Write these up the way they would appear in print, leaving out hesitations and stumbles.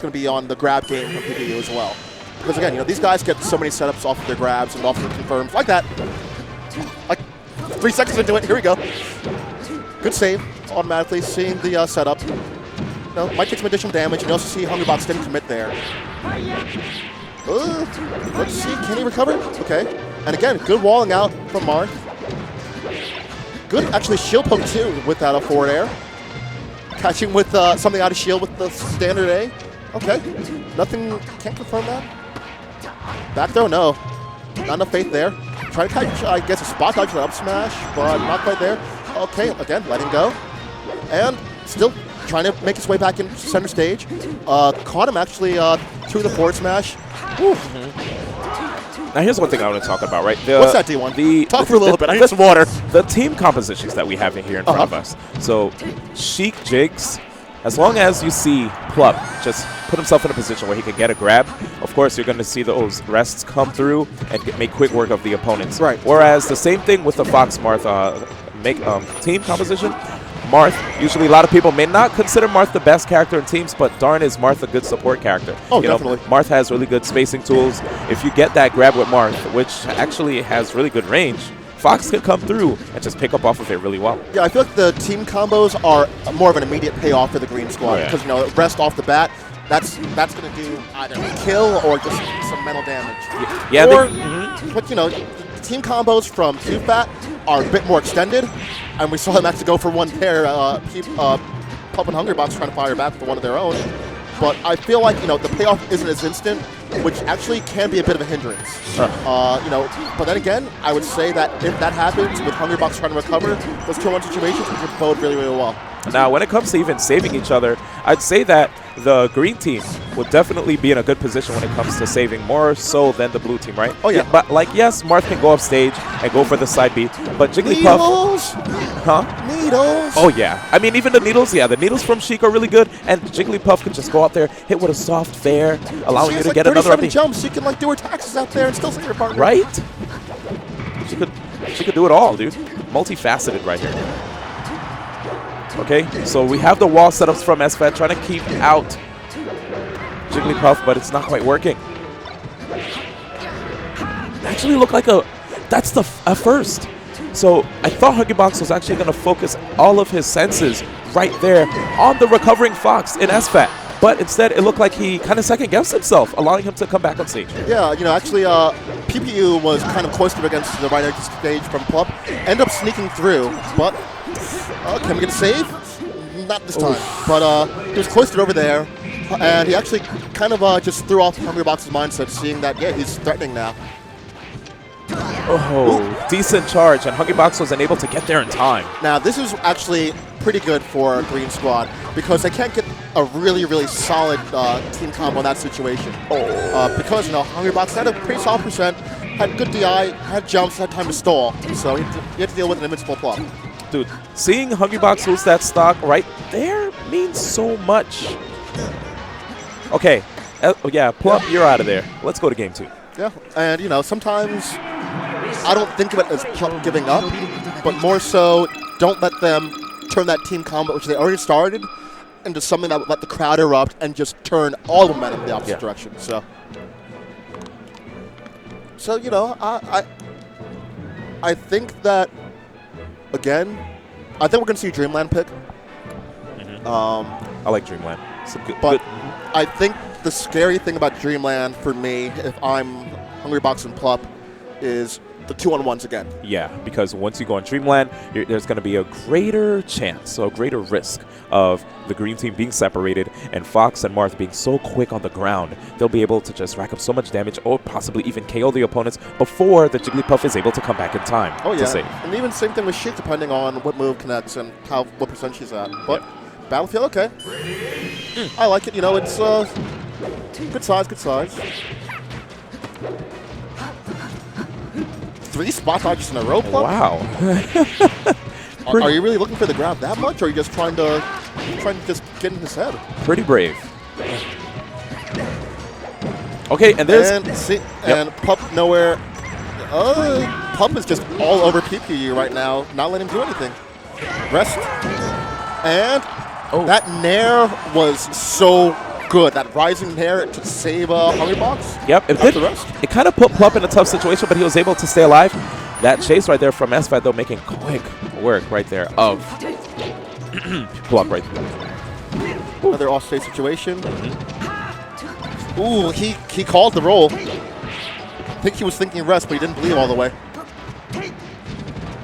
going to be on the grab game from PPU as well. Because again, these guys get so many setups off of their grabs and off of their confirms like that. Like 3 seconds into it, here we go. Good save, automatically seeing the setup. Might take some additional damage. You also see Hungrybox didn't commit there. Let's see, can he recover? Okay. And again, good walling out from Marth. Good, actually, shield poke too with that forward air. Catching with something out of shield with the standard A. Okay. Nothing, can't confirm that. Back throw, no. Not enough faith there. Trying to catch, I guess, a spot dodge, an up smash, but not quite there. Okay, again, letting go. And still trying to make his way back in center stage. Caught him actually through the forward smash. Now here's one thing I want to talk about, right? What's that, D1? Talk for a little bit. I need some water. The team compositions that we have in here in front of us. So Sheik Jigs, as long as you see Plup just put himself in a position where he can get a grab, of course you're going to see those rests come through and make quick work of the opponents. Right. Whereas the same thing with the Fox Marth team composition. Marth, usually a lot of people may not consider Marth the best character in teams, but darn is Marth a good support character. Oh, definitely. Marth has really good spacing tools. If you get that grab with Marth, which actually has really good range, Fox can come through and just pick up off of it really well. Yeah, I feel like the team combos are more of an immediate payoff for the green squad because, rest off the bat, that's going to do either kill or just some mental damage. Yeah. But, the team combos from Pewfat are a bit more extended, and we saw him actually go for one pair, Plup and Hungrybox trying to fire back for one of their own. But I feel like, the payoff isn't as instant, which actually can be a bit of a hindrance. But then again, I would say that if that happens with Hungrybox trying to recover, those 2-1 situations would bode really, really well. Now, when it comes to even saving each other, I'd say that the green team will definitely be in a good position when it comes to saving, more so than the blue team, right? Oh, yeah. But, yes, Marth can go off stage and go for the side B, but Jigglypuff... Needles! Huh? Needles! Oh, yeah. I mean, even the needles, the needles from Sheik are really good, and Jigglypuff can just go out there, hit with a soft fair, allowing you to get another... 37 jumps, she can, do her taxes out there and still save her partner. Right? She could do it all, dude. Multifaceted right here. Okay, so we have the wall setups from SFAT trying to keep out Jigglypuff, but it's not quite working. Actually looked like that's a first. So I thought Hungrybox was actually going to focus all of his senses right there on the recovering Fox in SFAT. But instead, it looked like he kind of second-guessed himself, allowing him to come back on stage. Yeah, actually, PPU was kind of cloistered against the right edge of the stage from Plup. Ended up sneaking through, but can we get a save? Not this time. But he was cloistered over there, and he actually kind of just threw off Hungrybox's mindset, seeing that, he's threatening now. Oh, decent charge, and Hungrybox was unable to get there in time. Now, this is actually pretty good for Green Squad because they can't get a really, really solid team combo in that situation. Because, Hungrybox had a pretty solid percent, had good DI, had jumps, had time to stall. So you have to deal with an invincible Plup. Dude, seeing Hungrybox lose that stock right there means so much. Okay, Plup, you're out of there. Let's go to game 2. Yeah, and, sometimes I don't think of it as Plup giving up, but more so don't let them turn that team combo, which they already started, into something that would let the crowd erupt and just turn all the momentum in the opposite direction. So I think that, again, I think we're going to see Dreamland pick. I like Dreamland. But I think the scary thing about Dreamland for me, if I'm Hungrybox and Plup, is the 2-on-1s again. Yeah, because once you go on Dreamland, there's going to be a greater chance, so a greater risk of the green team being separated and Fox and Marth being so quick on the ground. They'll be able to just rack up so much damage or possibly even KO the opponents before the Jigglypuff is able to come back in time to save. And even same thing with Sheik, depending on what move connects and what percent she's at. But Battlefield, okay. I like it. It's good size, good size. 3 spot dodges in a row, Plup? Wow. Are you really looking for the grab that much, or are you just trying to just get in his head? Pretty brave. Okay, and there's... And Plup nowhere. Plup is just all over PPU right now, not letting him do anything. Rest. And that Nair was so good. That rising there to save Hungrybox. Yep, it kind of put Plup in a tough situation, but he was able to stay alive. That chase right there from SFAT, though, making quick work right there of Plup right there. Another off-stage situation. Ooh, he called the roll. I think he was thinking rest, but he didn't believe all the way.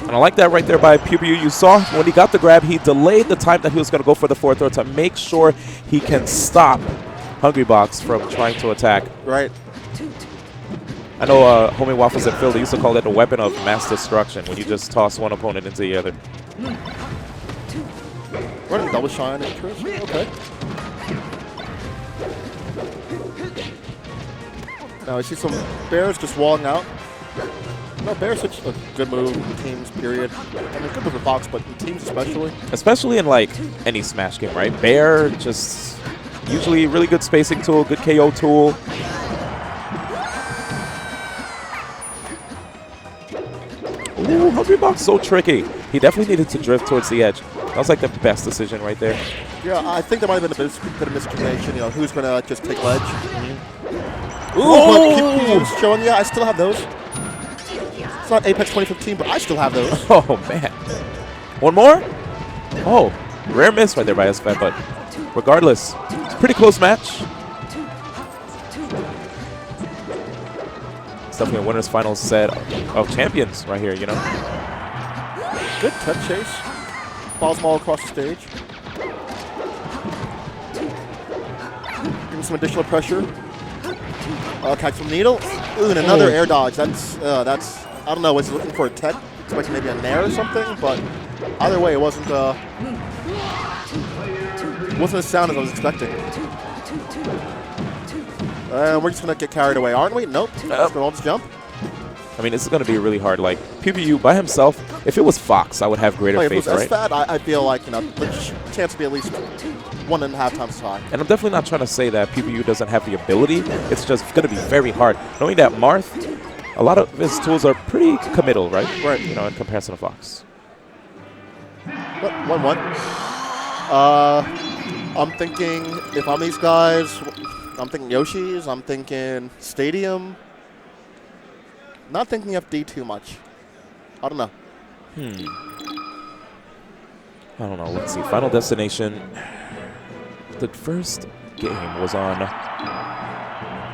And I like that right there by Pewfat. You saw when he got the grab, he delayed the time that he was going to go for the fourth throw to make sure he can stop Hungrybox from trying to attack. Right. I know Homie Waffles at Phil, they used to call it a weapon of mass destruction when you just toss one opponent into the other. Running double shine interest. Okay. Now I see some bears just walling out. No, bear's such a good move in teams, period. I mean, good move for Fox, but in teams especially. Especially in, like, any Smash game, right? Bear, just usually really good spacing tool, good KO tool. Ooh, Hungrybox so tricky. He definitely needed to drift towards the edge. That was, like, the best decision right there. Yeah, I think there might have been a bit of miscommunication. You know, who's going to just take ledge. Ooh! But showing, yeah, I still have those. It's not Apex 2015, but I still have those. Oh, man. One more? Oh, rare miss right there by SFAT, but regardless, it's a pretty close match. It's definitely a winner's final set of champions right here, you know? Good touch chase. Falls ball across the stage. Giving some additional pressure. Catch some needle. Ooh, and another air dodge. That's I don't know, was he looking for a tech? Expecting maybe a nair or something, but either way, it wasn't as sound as I was expecting. We're just gonna get carried away, aren't we? Nope. Just gonna all just jump. I mean, this is gonna be really hard. Like PPU by himself, if it was Fox, I would have greater faith, right? If it was SFAT, I feel like, you know, the chance to be at least 1.5 times as high. And I'm definitely not trying to say that PPU doesn't have the ability. It's just gonna be very hard. Knowing that Marth, a lot of his tools are pretty committal, right? Right. You know, in comparison to Fox. 1-1. I'm thinking, if I'm these guys, I'm thinking Yoshi's, I'm thinking Stadium. Not thinking FD too much. I don't know. I don't know. Let's see. Final Destination. The first game was on...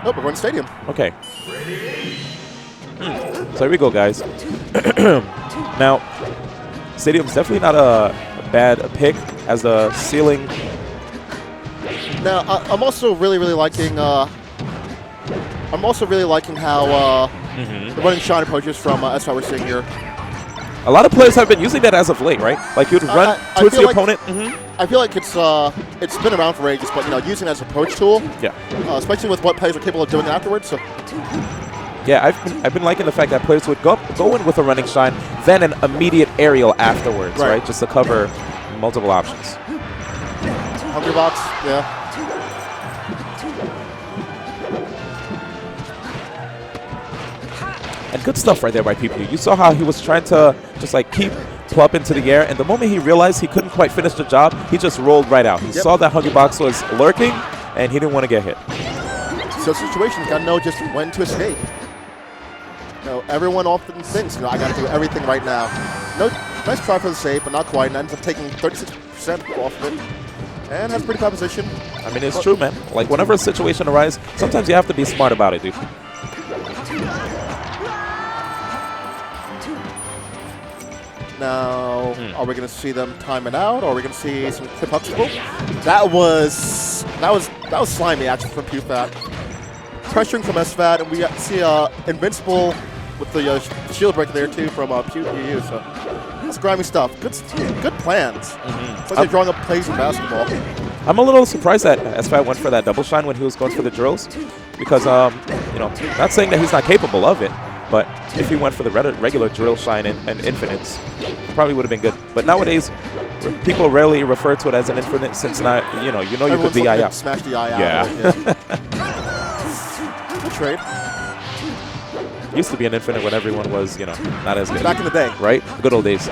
Nope, we're going Stadium. Okay. So here we go, guys. Now, Stadium's definitely not a bad pick as the ceiling. Now, I'm also really liking. I'm also really liking how the running shine approaches from SFAT we're seeing here. A lot of players have been using that as of late, right? Like you'd run towards the opponent. I feel like it's been around for ages, but you know, using it as an approach tool. Yeah. Especially with what players are capable of doing afterwards. So. Yeah, I've been liking the fact that players would go in with a running shine, then an immediate aerial afterwards, right? Just to cover multiple options. Hungrybox, yeah. And good stuff right there by PPU. You saw how he was trying to just like keep Plup into the air, and the moment he realized he couldn't quite finish the job, he just rolled right out. He saw that Hungrybox was lurking, and he didn't want to get hit. So situations, got to know just when to escape. You know, everyone often thinks, you know, I got to do everything right now. No, nice try for the save, but not quite, and ends up taking 36% off of it. And has a pretty bad position. I mean, it's true, man. Like, whenever a situation arises, sometimes you have to be smart about it, dude. Now, are we going to see them time it out, or are we going to see some clip huxable? That was slimy action from Pewfat. Pressuring from SFAT, and we see Invincible with the shield breaker there too from PPU. So that's grimy stuff. Good plans. It's like they're drawing up plays in basketball. I'm a little surprised that SFAT went for that double shine when he was going for the drills, because you know, not saying that he's not capable of it, but if he went for the regular drill shine and infinites, probably would have been good. But nowadays, people rarely refer to it as an infinite, since not you could DI out. Smash the eye out. Yeah. Good trade. Used to be an infinite when everyone was, you know, not as good. Back in the day. Right? Good old days.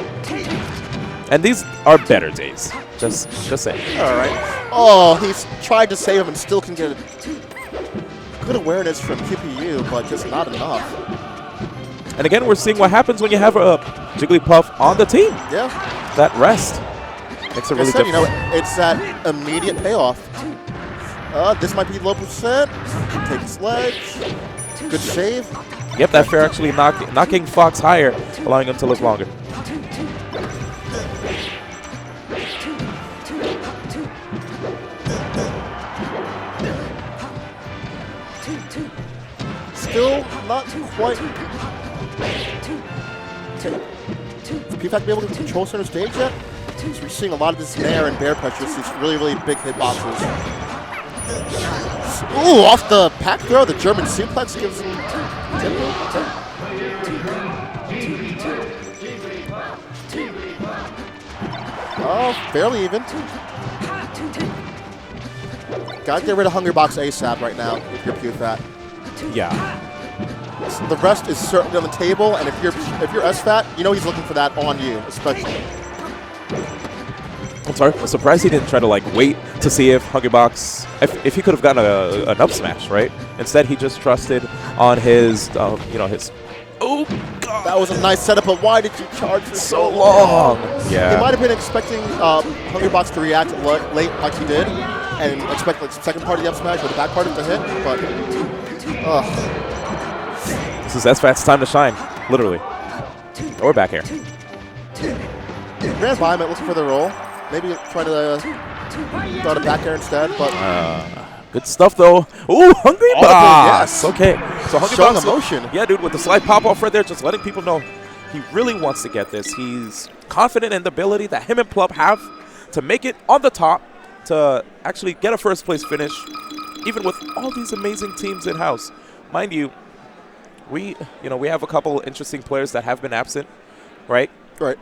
And these are better days. Just saying. All right. Oh, he's tried to save him and still can get a good awareness from QPU, but just not enough. And again, we're seeing what happens when you have a Jigglypuff on the team. Yeah. That rest makes it really different. difficult. You know, it's that immediate payoff. This might be low percent. Take his ledge. Good save. Yep, that fair actually knocking Fox higher, allowing him to live longer. Still not quite. Pewfat be able to control center stage yet? So we're seeing a lot of this nair and bear pressure. These really, really big hitboxes. Ooh, off the pack throw, the German suplex gives him. Oh, fairly even. Gotta get rid of Hungrybox ASAP right now if you're Pewfat. Yeah. The rest is certainly on the table, and if you're SFAT, you know he's looking for that on you, especially. I'm sorry. I'm surprised he didn't try to like wait to see if Hungrybox, if he could have gotten an up smash, right? Instead, he just trusted on his, you know, his. Oh God! That was a nice setup, but why did you charge for so long? Yeah. He might have been expecting Hungrybox to react late like he did, and expect like the second part of the up smash or the back part of the hit, but. This is SFAT's time to shine, literally. Or back here. Ran by him looking for the roll. Maybe try to throw it back air instead, but good stuff though. Ooh, Hungrybox. Yes. Okay, so Hungrybox. Showing emotion. Yeah, dude, with the slight pop off right there, just letting people know he really wants to get this. He's confident in the ability that him and Plup have to make it on the top, to actually get a first place finish, even with all these amazing teams in house. Mind you, we have a couple interesting players that have been absent, right? Right.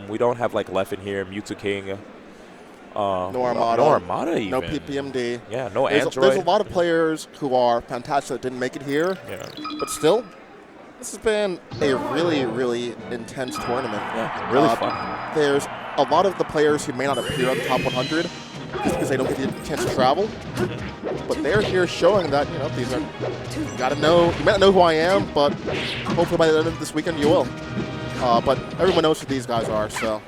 We don't have like Left in here, Mewtwo King, no Armada. No Armada even. No PPMD. Yeah, no Android. There's a lot of players who are fantastic that didn't make it here. Yeah. But still, this has been a really, really intense tournament. Yeah, really fun. There's a lot of the players who may not appear on the top 100 just because they don't get the chance to travel. But they're here showing that, you know, these are, you gotta know, you may not know who I am, but hopefully by the end of this weekend you will. But everyone knows who these guys are, so.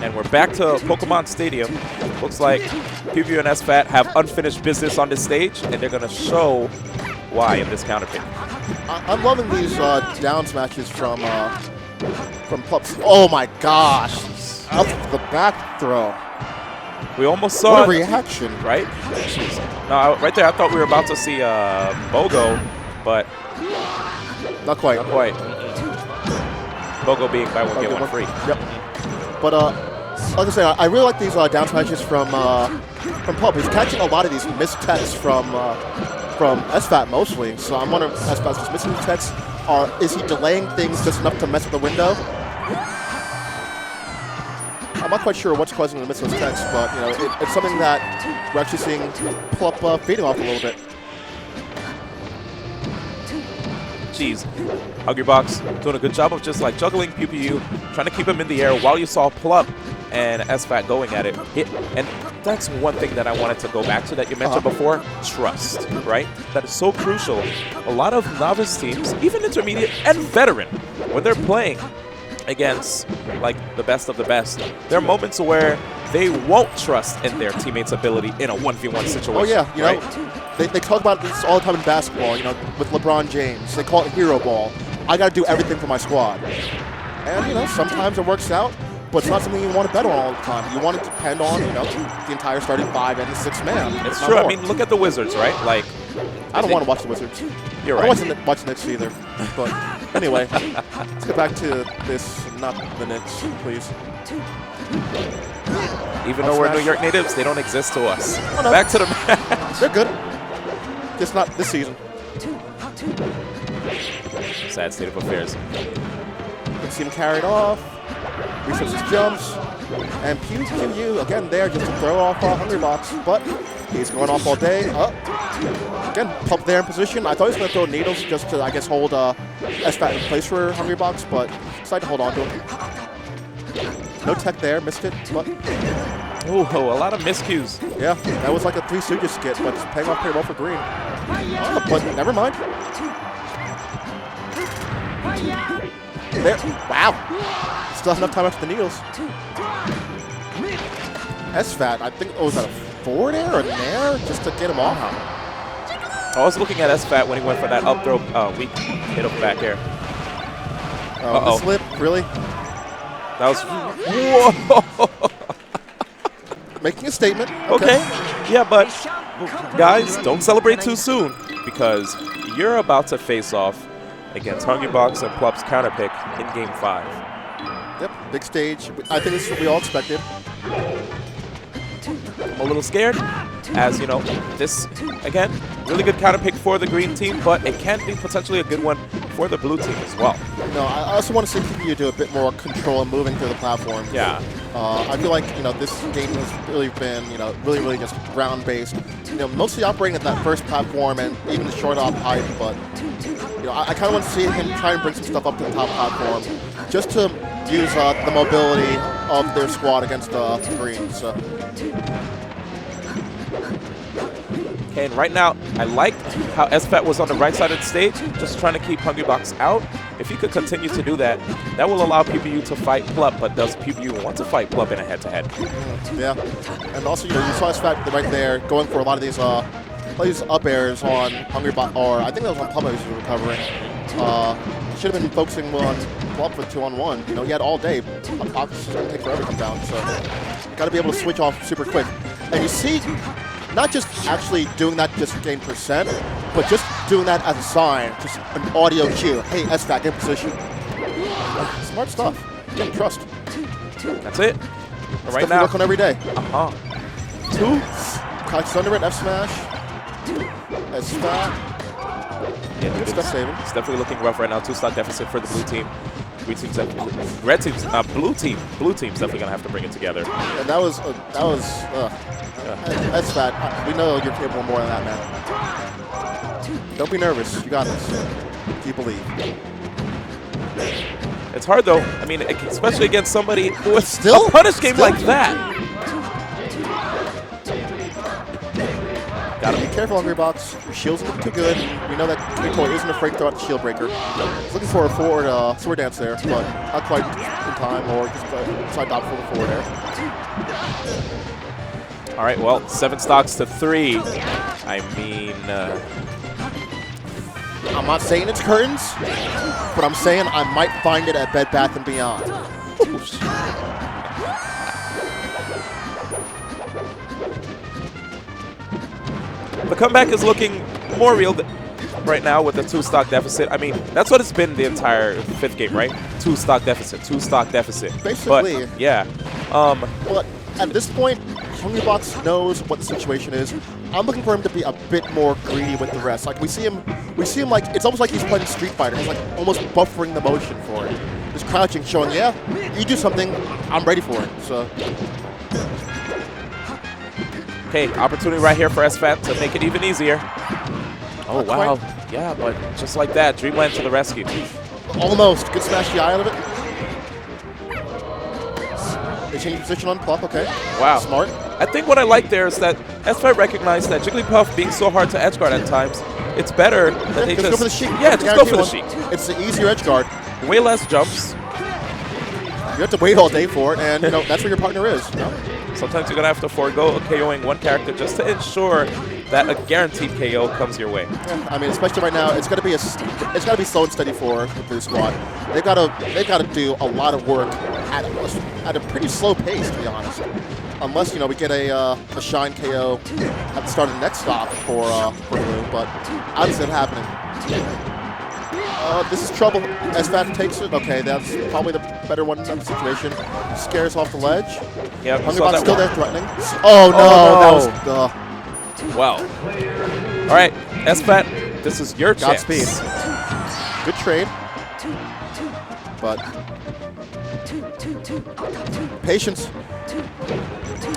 And we're back to Pokemon Stadium. Looks like PvP and SFAT have unfinished business on this stage, and they're gonna show why in this counter pick. I'm loving these down smashes from Plup. Oh my gosh! Up the back throw. We almost saw what a reaction, right? Jeez. No, right there, I thought we were about to see Bogo, but not quite. Not quite. Bogo being buy one get one free. Yep. But like I say, I really like these down smashes from Plup. He's catching a lot of these missed techs from SFAT mostly. So I'm wondering if SFAT's just missing the techs, or is he delaying things just enough to mess with the window? I'm not quite sure what's causing him to miss those techs, but you know, it's something that we're actually seeing Plup feeding off a little bit. Jeez. Hungrybox doing a good job of just like juggling PPU, trying to keep him in the air while you saw Plup and SFAT going at it. And that's one thing that I wanted to go back to that you mentioned before, trust, right? That is so crucial. A lot of novice teams, even intermediate and veteran, when they're playing against like the best of the best, there are moments where they won't trust in their teammates' ability in a 1v1 situation. Oh yeah, you right? know, they talk about this all the time in basketball, you know, with LeBron James. They call it hero ball. I got to do everything for my squad. And, you know, sometimes it works out, but it's not something you want to bet on all the time. You want to depend on, you know, the entire starting 5 and the 6 man. It's true. I mean, look at the Wizards, right? Like, I don't want to watch the Wizards. You're right. I don't watch the Knicks either. But anyway, let's get back to this, not the Knicks, please. Even though we're New York natives, they don't exist to us. Oh, no. Back to the match. They're good. Just not this season. Sad state of affairs. You can see him carried off. Resets his jumps. And PewFat again there just to throw off Hungrybox. But He's going off all day. Again, Plup there in position. I thought he was going to throw needles just to, I guess, hold SFAT in place for Hungrybox, but decided to hold on to him. No tech there, missed it, but... Ooh, a lot of miscues. Yeah, that was like a Three Stooges skit, but it's paying off pretty well for Green. But never mind. There. Wow. Still have enough time after the needles. SFAT, I think, was that a forward air or an air just to get him off? I was looking at SFAT when he went for that up throw weak hit of back air. The slip, really? That was... Whoa! Making a statement. Okay. Yeah, but guys, don't celebrate too soon because you're about to face off against Hungrybox and Plup's counter pick in Game 5. Yep, big stage. I think this is what we all expected. I'm a little scared, as you know, this, again, really good counter pick for the green team, but it can be potentially a good one for the blue team as well. No, I also want to see you do a bit more control and moving through the platform. Yeah. I feel like, this game has really been, really just ground-based. Mostly operating at that first platform and even short off height, but, I kind of want to see him try and bring some stuff up to the top platform just to use the mobility of their squad against the Greens. Okay, and right now, I like how SFAT was on the right side of the stage, just trying to keep Hungrybox out. If he could continue to do that, that will allow PBU to fight Plup, but does PBU want to fight Plup in a head-to-head? Yeah, and also, you saw SFAT right there going for a lot of these up airs on Hungrybox, or I think that was on Plup he was recovering. Should have been focusing on Plup for 2-on-1. He had all day. Box is going to take forever to come down, so got to be able to switch off super quick. And you see, not just actually doing that just to gain percent, but just doing that as a sign, just an audio cue. Hey, SFAT, get in position. Smart stuff. Again, trust. That's it. Right now. Work on every day. Two. Catches under it, F smash. SFAT. Yeah, good stuff saving. It's definitely looking rough right now. 2-stock deficit for the blue team. Blue team's definitely gonna have to bring it together. And that was SFAT. We know you're capable of more than that, man. Don't be nervous. You got this. You believe. It's hard though. I mean, especially against somebody with still a punish game like that. Gotta be careful, Hungrybox. Your shield's looking too good. We know that K-Toy isn't afraid to throw out the shield breaker. He's looking for a forward sword dance there, but not quite in time, or just side dodge for the forward air. All right, well, 7 stocks to 3. I mean, I'm not saying it's curtains, but I'm saying I might find it at Bed Bath & Beyond. The comeback is looking more real right now with the 2-stock deficit. I mean, that's what it's been the entire 5th game, right? 2-stock deficit, 2-stock deficit. Basically. But, yeah. Well, at this point, Hungrybox knows what the situation is. I'm looking for him to be a bit more greedy with the rest. Like we see him like it's almost like he's playing Street Fighter. He's like almost buffering the motion for it. Just crouching, showing, yeah, you do something, I'm ready for it. So. Okay, opportunity right here for SFAT to make it even easier. Oh, wow. Yeah, but just like that, Dreamland to the rescue. Almost. Good smash the eye out of it. They change position on Plup, okay. Wow. Smart. I think what I like there is that SFAT recognized that Jigglypuff being so hard to edge guard at times, it's better that they just go for the sheet. Yeah, just go for the sheet. It's the easier edge guard. Way less jumps. You have to wait all day for it, and that's where your partner is. Sometimes you're gonna have to forego KOing one character just to ensure that a guaranteed KO comes your way. Yeah, I mean, especially right now, it's gotta be slow and steady for the blue squad. They've gotta do a lot of work at a pretty slow pace, to be honest. Unless we get a shine KO at the start of the next stop for blue, but I don't see it happening. This is trouble. SFAT takes it. Okay, that's probably the better one in that situation. Scares off the ledge. Yeah, Hungrybox still there threatening. Oh no! That was well. All right, SFAT, this is your chance. Godspeed. Good trade, but patience.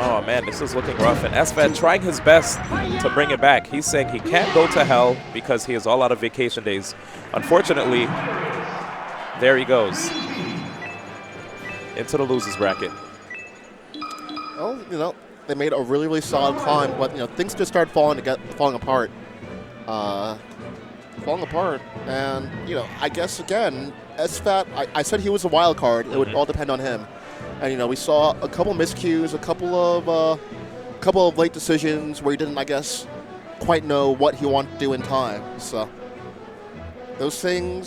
Oh man, this is looking rough. And SFAT trying his best to bring it back. He's saying he can't go to hell because he is all out of vacation days. Unfortunately, there he goes into the losers bracket. Well, you know, they made a really, really solid climb, but you know, things just started falling apart. And you know, I guess again, SFAT. I said he was a wild card. It would all depend on him. And you know, we saw a couple miscues, a couple of late decisions where he didn't, I guess, quite know what he wanted to do in time. So those things